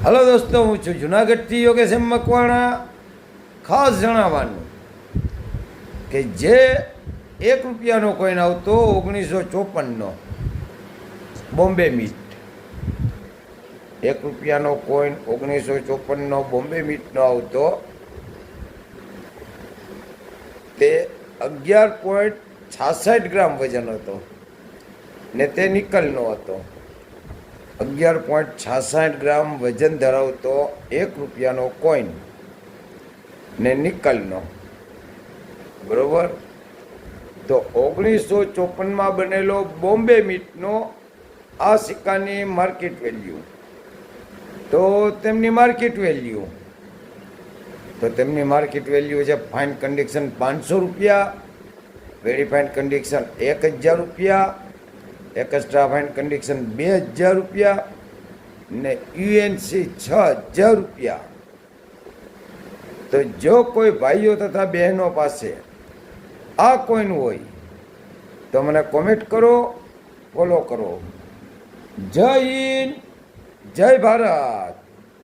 Hello દોસ્તો, હું છું જુનાગઢથી યોગેશ એમ મકવાણા. ખાસ જણાવવાનું કે જે ₹1નો કોઈન આવતો 1954નો બોમ્બે મીટ, ₹1નો કોઈન 1954નો બોમ્બે મીટનો આવતો, તે 11.66 ગ્રામ વજન હતો ને તે નિકલનો હતો. 11.66 ગ્રામ વજન ધરાવતો ₹1નો કોઈન ને નિકલનો, બરોબર. તો 1954માં બનેલો બોમ્બે મીટનો આ સિક્કાની માર્કેટ વેલ્યુ, તો તેમની માર્કેટ વેલ્યુ છે fine condition ₹500, very fine condition ₹1000, extra fine condition ₹2000 ને યુએનસી ₹6000. તો જો કોઈ ભાઈઓ તથા બહેનો પાસે આ કોઈન હોય તો મને કોમેન્ટ કરો, ફોલો કરો. જય હિન્દ, જય ભારત.